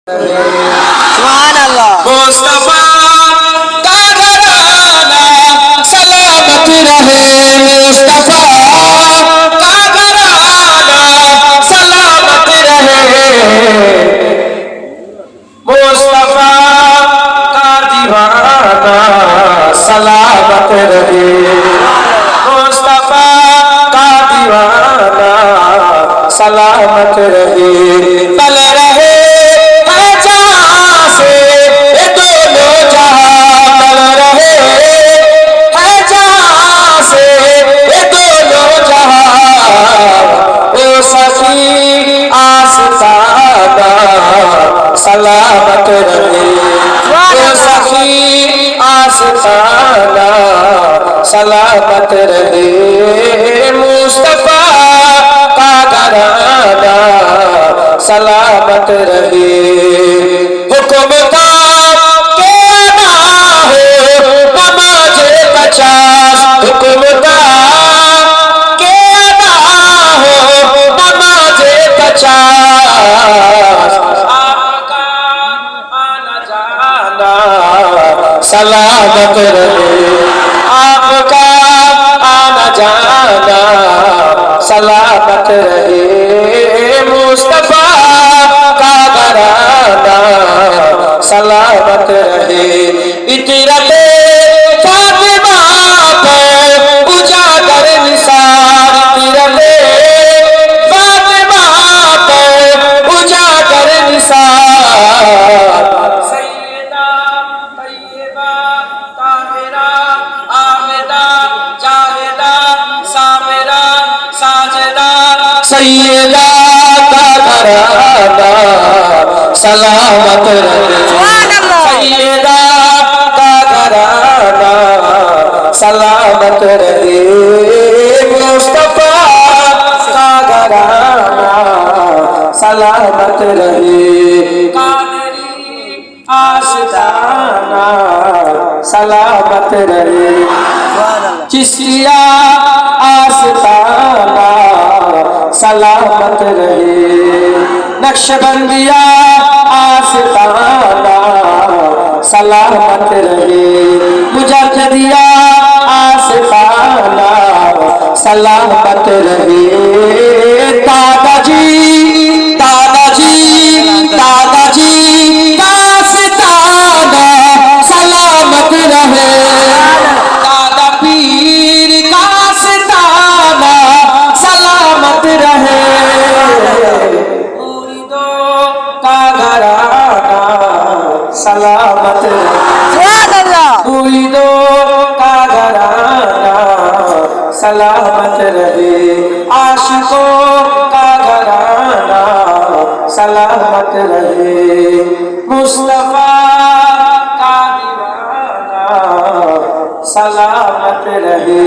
सुभानअल्लाह। मुस्तफा का घराना सलामत रहे, मुस्तफा का घराना सलामत रहे, मुस्तफा का दीवाना सलामत रहे, मुस्तफा का दीवाना सलामत रहे। तल रहे सलामत रहे, ओ सखी आस्ताना सलामत रहे, मुस्तफा का घराना सलामत रहे। हुक्म का के ना हो नमाज़े 50, हुक्म का के ना हो नमाज़े 50, सलामत रहे, आपका आना जाना सलामत रहे, मुस्तफा का घराना सलामत रहे। इतरते फातिमा पर उजागर निसार, इतरते फातिमा पर उजागर निसार, सैयदा का घराना सलामत रहे, सैयदा का घराना सलामत रहे, मुस्तफा का घराना सलामत रहे। कादरी आस्ताना सलामत रहे, चिश्तिया आस्ताना सलामत रहे, नक्शबंदिया आस्ताना सलामत रहे, मुजद्दिदिया आस्ताना सलामत रहे। दादाजी दादाजी दादाजी का आस्ताना सलामत रहे, दादा पीर का आस्ताना सलामत रहे, मुरीदों का घराना सलामत रहे, मुरीदों का घराना सलामत रहे, आशिकों का घराना सलामत रहे, मुस्तफा का दीवाना सलामत रहे।